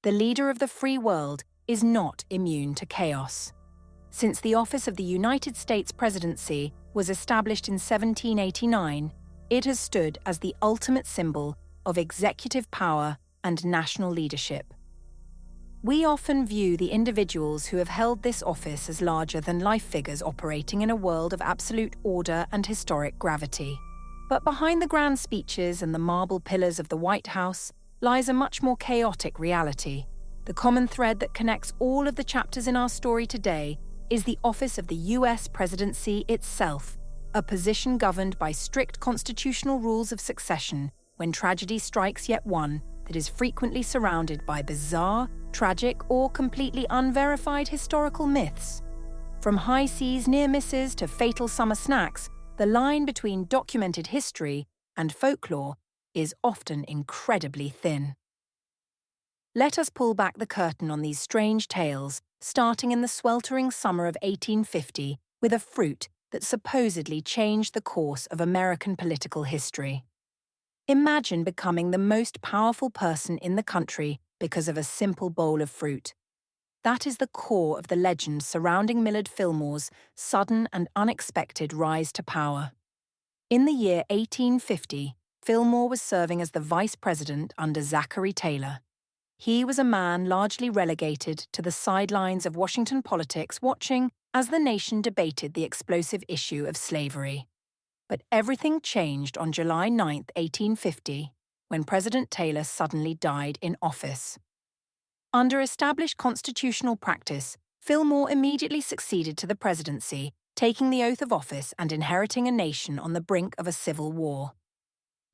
the leader of the free world is not immune to chaos. Since the office of the United States Presidency was established in 1789, it has stood as the ultimate symbol of executive power and national leadership. We often view the individuals who have held this office as larger-than-life figures operating in a world of absolute order and historic gravity. But behind the grand speeches and the marble pillars of the White House lies a much more chaotic reality. The common thread that connects all of the chapters in our story today is the office of the US Presidency itself, a position governed by strict constitutional rules of succession when tragedy strikes yet one that is frequently surrounded by bizarre, tragic, or completely unverified historical myths. From high seas near misses to fatal summer snacks, the line between documented history and folklore is often incredibly thin. Let us pull back the curtain on these strange tales, starting in the sweltering summer of 1850 with a fruit that supposedly changed the course of American political history. Imagine becoming the most powerful person in the country because of a simple bowl of fruit. That is the core of the legend surrounding Millard Fillmore's sudden and unexpected rise to power. In the year 1850, Fillmore was serving as the vice president under Zachary Taylor. He was a man largely relegated to the sidelines of Washington politics, watching as the nation debated the explosive issue of slavery. But everything changed on July 9, 1850, when President Taylor suddenly died in office. Under established constitutional practice, Fillmore immediately succeeded to the presidency, taking the oath of office and inheriting a nation on the brink of a civil war.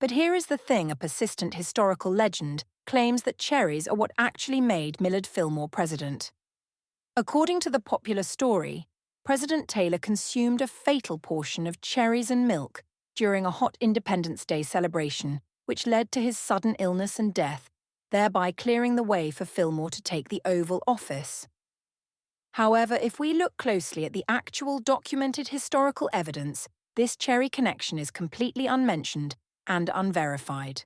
But here is the thing: a persistent historical legend claims that cherries are what actually made Millard Fillmore president. According to the popular story, President Taylor consumed a fatal portion of cherries and milk during a hot Independence Day celebration, which led to his sudden illness and death, thereby clearing the way for Fillmore to take the Oval Office. However, if we look closely at the actual documented historical evidence, this cherry connection is completely unmentioned and unverified.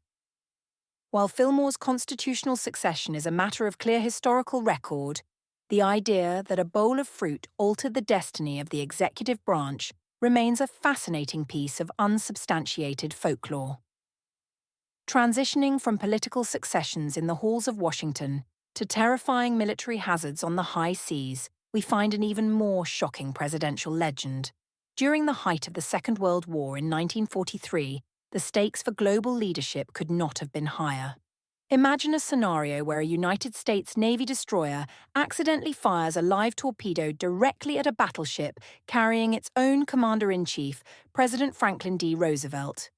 While Fillmore's constitutional succession is a matter of clear historical record, the idea that a bowl of fruit altered the destiny of the executive branch remains a fascinating piece of unsubstantiated folklore. Transitioning from political successions in the halls of Washington to terrifying military hazards on the high seas, we find an even more shocking presidential legend. During the height of the Second World War in 1943, the stakes for global leadership could not have been higher. Imagine a scenario where a United States Navy destroyer accidentally fires a live torpedo directly at a battleship carrying its own commander-in-chief, President Franklin D. Roosevelt.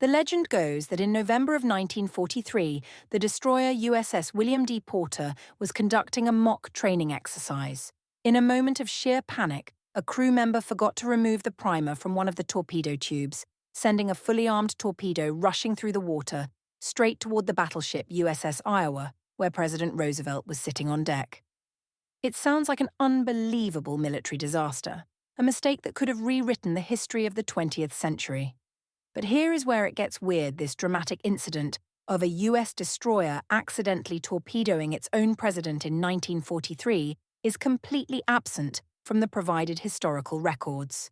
The legend goes that in November of 1943, the destroyer USS William D. Porter was conducting a mock training exercise. In a moment of sheer panic, a crew member forgot to remove the primer from one of the torpedo tubes, sending a fully armed torpedo rushing through the water, straight toward the battleship USS Iowa, where President Roosevelt was sitting on deck. It sounds like an unbelievable military disaster, a mistake that could have rewritten the history of the 20th century. But here is where it gets weird: this dramatic incident of a US destroyer accidentally torpedoing its own president in 1943 is completely absent from the provided historical records.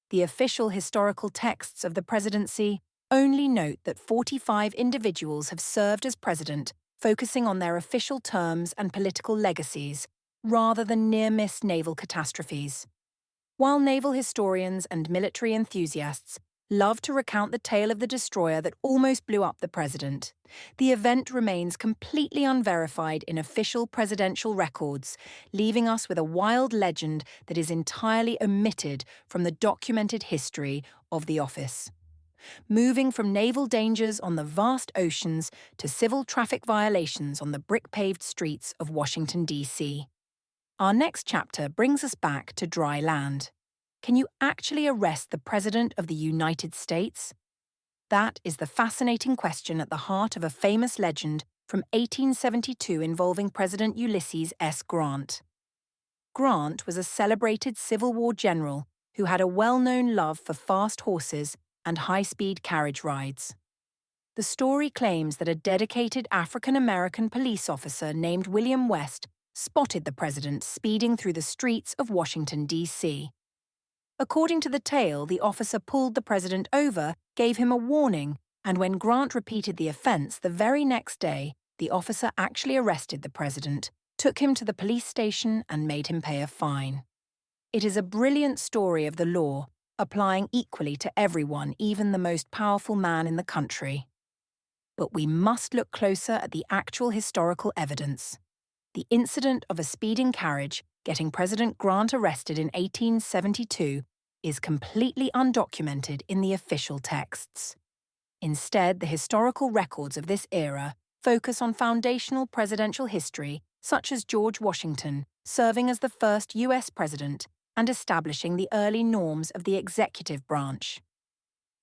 The official historical texts of the presidency only note that 45 individuals have served as president, focusing on their official terms and political legacies, rather than near-miss naval catastrophes. While naval historians and military enthusiasts love to recount the tale of the destroyer that almost blew up the president, the event remains completely unverified in official presidential records, leaving us with a wild legend that is entirely omitted from the documented history of the office. Moving from naval dangers on the vast oceans to civil traffic violations on the brick-paved streets of Washington, D.C. Our next chapter brings us back to dry land. Can you actually arrest the President of the United States? That is the fascinating question at the heart of a famous legend from 1872 involving President Ulysses S. Grant. Grant was a celebrated Civil War general who had a well-known love for fast horses and high-speed carriage rides. The story claims that a dedicated African-American police officer named William West spotted the president speeding through the streets of Washington, D.C. According to the tale, the officer pulled the president over, gave him a warning, and when Grant repeated the offense the very next day, the officer actually arrested the president, took him to the police station, and made him pay a fine. It is a brilliant story of the law, applying equally to everyone, even the most powerful man in the country. But we must look closer at the actual historical evidence. The incident of a speeding carriage getting President Grant arrested in 1872 is completely undocumented in the official texts. Instead, the historical records of this era focus on foundational presidential history, such as George Washington serving as the first U.S. president and establishing the early norms of the executive branch.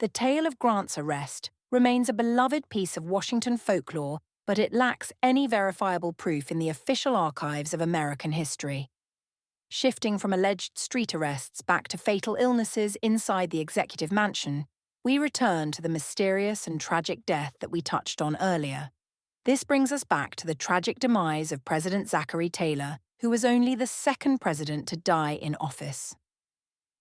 The tale of Grant's arrest remains a beloved piece of Washington folklore, but it lacks any verifiable proof in the official archives of American history. Shifting from alleged street arrests back to fatal illnesses inside the executive mansion, we return to the mysterious and tragic death that we touched on earlier. This brings us back to the tragic demise of President Zachary Taylor, who was only the second president to die in office.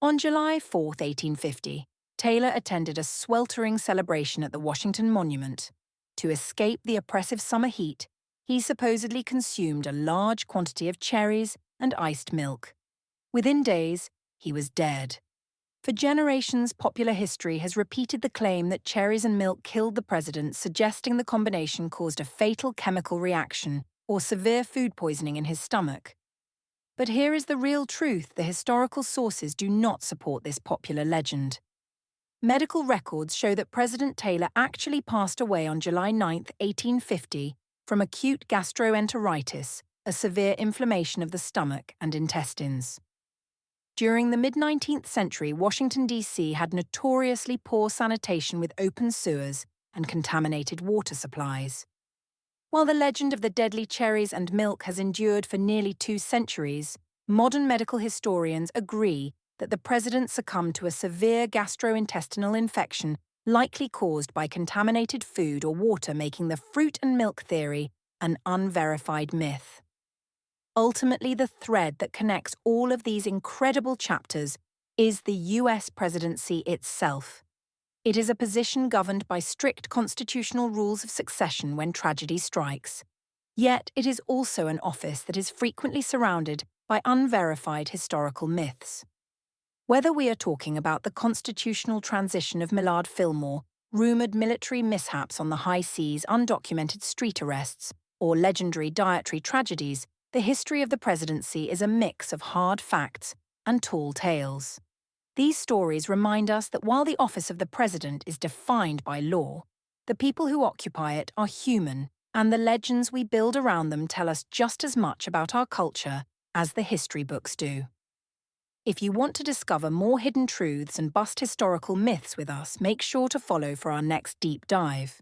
On July 4, 1850, Taylor attended a sweltering celebration at the Washington Monument. To escape the oppressive summer heat, he supposedly consumed a large quantity of cherries and iced milk. Within days, he was dead. For generations, popular history has repeated the claim that cherries and milk killed the president, suggesting the combination caused a fatal chemical reaction or severe food poisoning in his stomach. But here is the real truth: the historical sources do not support this popular legend. Medical records show that President Taylor actually passed away on July 9, 1850, from acute gastroenteritis, a severe inflammation of the stomach and intestines. During the mid-19th century, Washington, D.C. had notoriously poor sanitation with open sewers and contaminated water supplies. While the legend of the deadly cherries and milk has endured for nearly 2 centuries, modern medical historians agree that the president succumbed to a severe gastrointestinal infection likely caused by contaminated food or water, making the fruit and milk theory an unverified myth. Ultimately, the thread that connects all of these incredible chapters is the U.S. presidency itself. It is a position governed by strict constitutional rules of succession when tragedy strikes. Yet it is also an office that is frequently surrounded by unverified historical myths. Whether we are talking about the constitutional transition of Millard Fillmore, rumoured military mishaps on the high seas, undocumented street arrests, or legendary dietary tragedies, the history of the presidency is a mix of hard facts and tall tales. These stories remind us that while the office of the president is defined by law, the people who occupy it are human, and the legends we build around them tell us just as much about our culture as the history books do. If you want to discover more hidden truths and bust historical myths with us, make sure to follow for our next deep dive.